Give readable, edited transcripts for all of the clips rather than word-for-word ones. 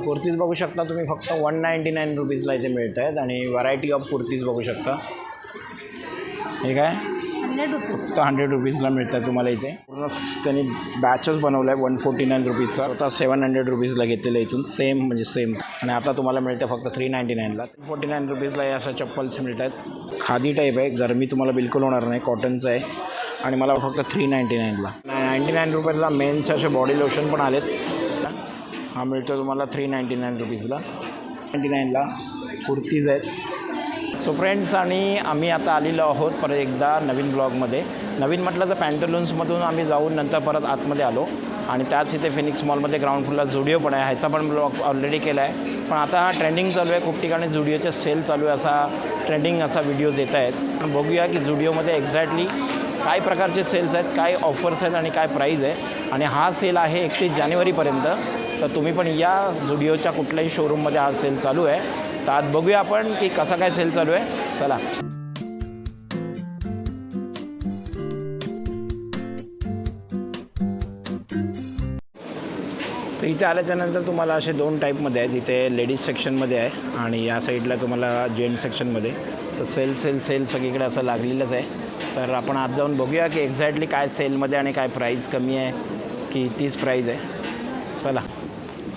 कुर्तीज बघू शकता तुम्ही फक्त 199 रुपीजला इथे मिळत आहेत आणि व्हरायटी ऑफ कुर्तीज बघू शकता. हे काय 100 रुपीज फक्त 100 रुपीजला मिळतात तुम्हाला इथे. पूर्ण त्यांनी बॅचच बनवला आहे 149 रुपीजचा. स्वतः 700 रुपीजला घेतलेलं इथून सेम म्हणजे सेम. आणि आता तुम्हाला मिळतं फक्त 399ला. 49 रुपीजला या अशा चप्पल्स मिळतात. खादी टाईप आहे, गरमी तुम्हाला बिलकुल होणार नाही, कॉटनचं आहे. आणि मला फक्त 399ला. 99 रुपयाला मेन्स असे बॉडी लोशन पण आलेत. हा मिळतो तुम्हाला 399 रुपीजला. 99ला कुर्तीज आहेत. सो फ्रेंड्स, आणि आम्ही आता आलेलो आहोत परत एकदा नवीन ब्लॉगमध्ये. नवीन म्हटलं तर पॅन्टलून्समधून आम्ही जाऊन नंतर परत आतमध्ये आलो आणि त्याच इथे फिनिक्स मॉलमध्ये ग्राउंड फ्लोअरला झुडिओ पण आहे. ह्याचा पण ब्लॉग ऑलरेडी केला आहे. पण आता हा ट्रेंडिंग चालू आहे, खूप ठिकाणी झुडिओचे सेल चालू आहे, असा ट्रेंडिंग असा व्हिडिओज येत आहेत. पण बघूया की झुडिओमध्ये एक्झॅक्टली काय प्रकारचे सेल्स आहेत, काय ऑफर्स आहेत आणि काय प्राईज आहे. आणि हा सेल आहे 31 जानेवारीपर्यंत. तर तुम्ही पण या झुडिओच्या कुठल्याही शोरूममध्ये हा सेल चालू आहे. तर आज बघूया आपण की कसा काय सेल चालू आहे. चला. तर इथे आल्याच्यानंतर तुम्हाला असे 2 टाईपमध्ये आहेत. इथे लेडीज सेक्शनमध्ये आहे आणि या साईडला तुम्हाला जेंट्स सेक्शनमध्ये. तर सेल सगळीकडे असं लागलेलंच आहे. तर आपण आज जाऊन बघूया की एक्झॅक्टली काय सेलमध्ये आणि काय प्राईस कमी आहे की तीच प्राईज आहे. चला.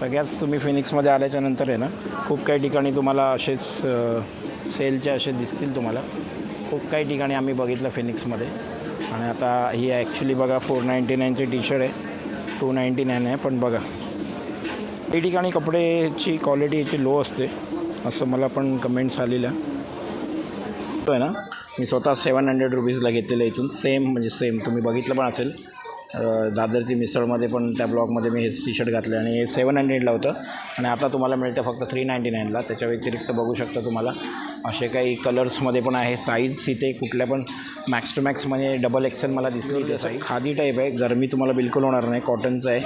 सगळ्याच तुम्ही फिनिक्समध्ये आल्याच्यानंतर आहे ना, खूप काही ठिकाणी तुम्हाला असेच सेलचे असे दिसतील तुम्हाला. खूप काही ठिकाणी आम्ही बघितलं फिनिक्समध्ये. आणि आता ही ॲक्च्युली बघा 499ची टी शर्ट आहे, 299 आहे. पण बघा काही ठिकाणी कपड्याची क्वालिटी याची लो असते असं मला पण कमेंट्स आलेल्या आहे ना. मी स्वतः 700 रुपीजला घेतलेलं इथून सेम म्हणजे सेम. तुम्ही बघितलं पण असेल दादरची मिसळमध्ये पण त्या ब्लॉगमध्ये मी हेच टी शर्ट घातलं आणि हे 700ला होतं. आणि आता तुम्हाला मिळतं फक्त 399ला. त्याच्या व्यतिरिक्त बघू शकता तुम्हाला असे काही कलर्समध्ये पण आहे. साईज इथे कुठल्या पण मॅक्स टू मॅक्स म्हणजे डबल एक्सेल मला दिसली. ते साईज खादी टाईप आहे, गरमी तुम्हाला बिलकुल होणार नाही, कॉटनचं आहे.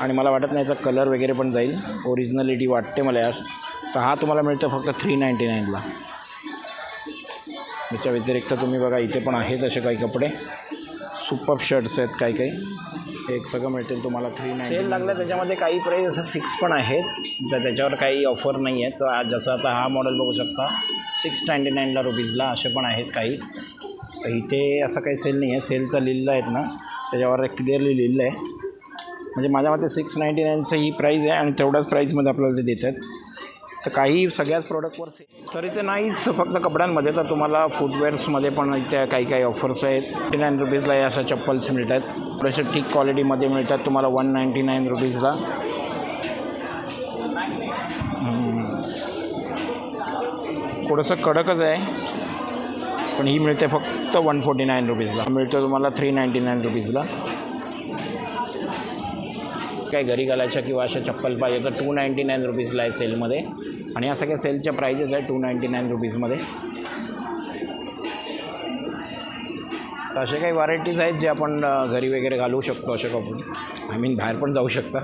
आणि मला वाटत नाही याचा कलर वगैरे पण जाईल, ओरिजिनलिटी वाटते मला यार. तर हा तुम्हाला मिळतं फक्त 399ला. याच्या व्यतिरिक्त तुम्ही बघा इथे पण आहेत असे काही कपडे, सुपर शर्ट्स आहेत काही एक सगळं मिळतील तुम्हाला 399. सेल लागला त्याच्यामध्ये काही प्राईस असं फिक्स पण आहेत, तर त्याच्यावर काही ऑफर नाही आहे. तर जसं आता हा मॉडेल बघू शकता 699 रुपीजला असे पण आहेत काही. तर इथे असं काही सेल नाही आहे. सेलचं लिहिलं आहेत ना त्याच्यावर क्लिअरली लिहिलं आहे. म्हणजे माझ्या मते 699चं ही प्राईज आहे आणि तेवढ्याच प्राईजमध्ये आपल्याला ते देतात. तर काही सगळ्याच प्रोडक्टवर सेल. तर इथे नाहीच फक्त कपड्यांमध्ये, तर तुम्हाला फुटवेअर्समध्ये पण इथे काही ऑफर्स आहेत. 49 रुपीजला या अशा चप्पल्स मिळतात. थोडेसे ठीक क्वालिटीमध्ये मिळतात तुम्हाला 199 रुपीजला. थोडंसं कडकच आहे पण ही मिळते फक्त 149 रुपीजला. मिळतं तुम्हाला 399 रुपीजला. काय घरी घालायच्या किंवा अशा चप्पल पाहिजे तर 299 रुपीजला आहे सेलमध्ये. आणि या सगळ्या सेलच्या प्राईजेस आहे 299 रुपीजमध्ये. तर असे काही व्हरायटीज आहेत जे आपण घरी वगैरे घालवू शकतो असे कपडे. बाहेर पण जाऊ शकता.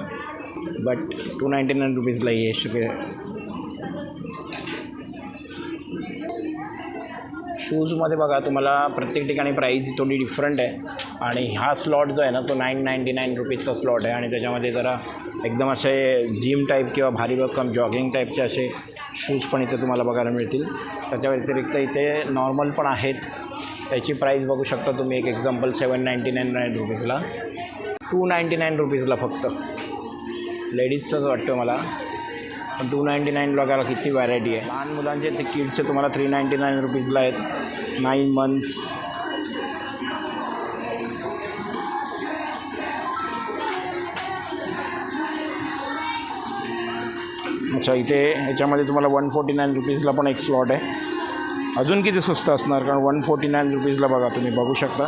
बट 299 रुपीजला हे सगळे. शूजमध्ये बघा तुम्हाला प्रत्येक ठिकाणी प्राईज थोडी डिफरंट आहे. आणि हा स्लॉट जो आहे ना तो 999 रुपीजचा स्लॉट आहे. आणि त्याच्यामध्ये जरा एकदम असे जिम टाईप किंवा भारी भक्कम जॉगिंग टाईपचे असे शूज पण इथे तुम्हाला बघायला मिळतील. त्याच्या व्यतिरिक्त इथे नॉर्मल पण आहेत. त्याची प्राईस बघू शकता तुम्ही. एक एक्झाम्पल 799 रुपीजला, 299 रुपीजला फक्त. लेडीजचंच वाटतं मला. पण 299 बघायला किती व्हरायटी आहे. लहान मुलांचे ते किड्सचे तुम्हाला 399 रुपीजला आहेत. 9 मंथ्स. अच्छा, इथे ह्याच्यामध्ये तुम्हाला 149 रुपीजला पण एक स्लॉट आहे. अजून किती स्वस्त असणार, कारण 149 रुपीजला बघा तुम्ही बघू शकता.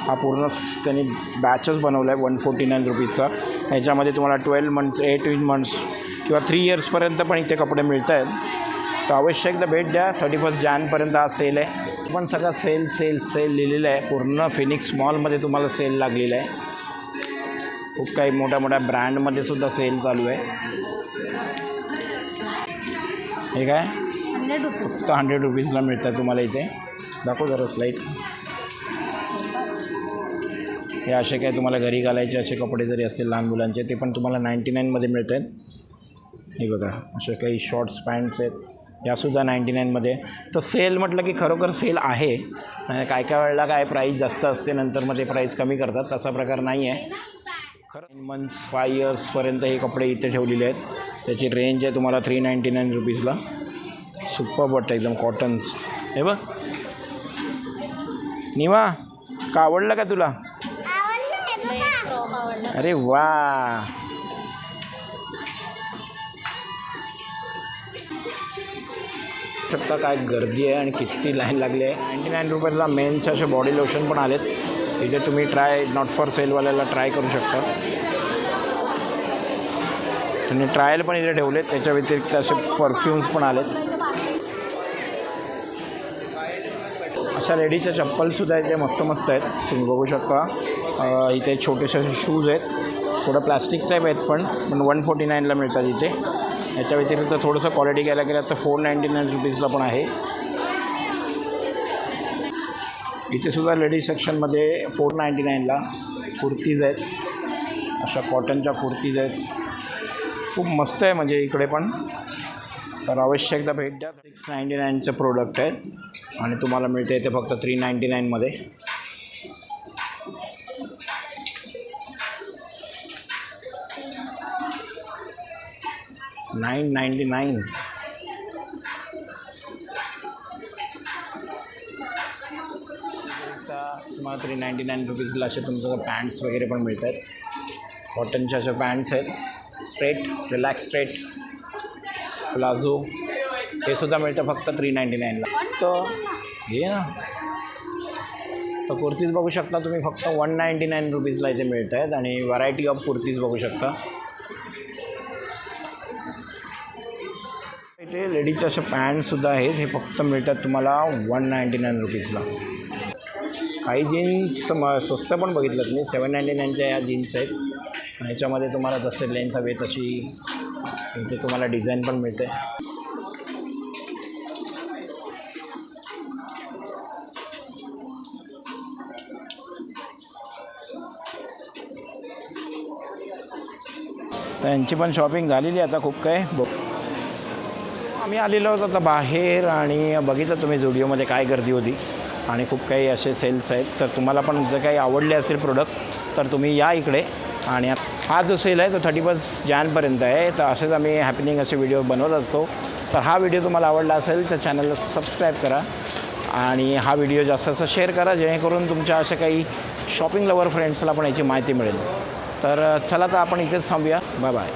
हा पूर्ण त्यांनी बॅचच बनवला आहे 149 रुपीजचा. ह्याच्यामध्ये तुम्हाला 12 मंथ्स, 18 मंथ्स किंवा 3 इयर्सपर्यंत पण इथे कपडे मिळत आहेत. तर अवश्य एकदा भेट द्या. 31 जानेवारीपर्यंत हा सेल आहे. पण सगळा सेल लिहिलेलं आहे. पूर्ण फिनिक्स मॉलमध्ये तुम्हाला सेल लागलेला आहे. खूप काही मोठ्या ब्रँडमध्ये सुद्धा सेल चालू आहे. हे काय 100 रुपीज फक्त 100 रुपीजला मिळतात तुम्हाला इथे. दाखव जरा स्लाईड. हे असे काय तुम्हाला घरी घालायचे असे कपडे जरी असतील लहान मुलांचे ते पण तुम्हाला 99मध्ये मिळत आहेत. हे बघा असे काही शॉर्ट्स पॅन्ट्स आहेत, यासुद्धा 99मध्ये. तर सेल म्हटलं की खरोखर सेल आहे. काय काय वेळेला काय प्राईस जास्त असते, नंतर मग ते प्राईस कमी करतात, तसा प्रकार नाही आहे. खरं 9 months 5 yearsपर्यंत हे कपडे इथे ठेवलेले आहेत. त्याची रेंज आहे तुम्हाला 399 रुपीजला. सुपर वाटतं एकदम कॉटन्स. हे बघ निवा, का आवडलं का तुला? अरे वा, शकता काय गर्दी आहे आणि किती लाईन लागली आहे. 99 रुपयाला मेन्स असे बॉडी लोशन पण आलेत. इथे तुम्ही ट्राय नॉट फॉर सेलवाल्याला ट्राय करू शकता. त्यांनी ट्रायल पण इथे ठेवलेत. त्याच्या व्यतिरिक्त असे परफ्युम्स पण आलेत. अशा लेडीजच्या चप्पलसुद्धा इथे मस्त मस्त आहेत, तुम्ही बघू शकता. इथे छोटेसे असे शूज आहेत, थोडं प्लास्टिक टाईप आहेत पण 149ला मिळतात इथे. याच्या व्यतिरिक्त थोडंसं क्वालिटी घ्यायला गेलं तर 499 रुपीजला पण आहे. इथे सुद्धा लेडीज सेक्शनमध्ये 499ला कुर्तीज आहेत. अशा कॉटनच्या कुर्तीज आहेत, खूप मस्त आहे म्हणजे इकडे पण. तर अवश्य एकदा भेट द्या. 699चे प्रोडक्ट आहेत आणि तुम्हाला मिळते इथे फक्त 399मध्ये. $999. तुम्हाला 399 रुपीजला असे तुमचं पॅन्ट्स वगैरे पण मिळत आहेत. कॉटनच्या अशा पॅन्ट्स आहेत, स्ट्रेट रिलॅक्स स्ट्रेट प्लाझो, हे सुद्धा मिळतं फक्त 399ला. तर हे ना, तर कुर्तीज बघू शकता तुम्ही फक्त 199 रुपीजला इथे मिळत आहेत. आणि व्हरायटी ऑफ कुर्तीज बघू शकता. इथे लेडीजचे असे पॅन्टसुद्धा आहेत, हे फक्त मिळतात तुम्हाला 199 रुपीजला. काही जीन्स स्वस्त पण बघितलं मी, 799च्या या जीन्स आहेत. आणि याच्यामध्ये तुम्हाला जसे लेन्थ हवे तशी इथे तुम्हाला डिझाईन पण मिळते. तर यांची पण शॉपिंग झालेली आता खूप काय. आम्ही आलेलो होतो आता बाहेर आणि बघितलं तुम्ही झुडिओमध्ये काय गर्दी होती आणि खूप काही असे सेल्स आहेत. तर तुम्हाला पण जर काही आवडले असतील प्रोडक्ट तर तुम्ही या इकडे. आणि हा जो सेल आहे तो 31 जानेवारीपर्यंत आहे. तर असेच आम्ही हॅपनिंग असे व्हिडिओ बनवत असतो. तर हा व्हिडिओ तुम्हाला आवडला असेल तर चॅनलला सबस्क्राईब करा आणि हा व्हिडिओ जास्त शेअर करा, जेणेकरून तुमच्या अशा काही शॉपिंग लवर फ्रेंड्सला पण याची माहिती मिळेल. तर चला तर आपण इथेच थांबूया. Bye bye.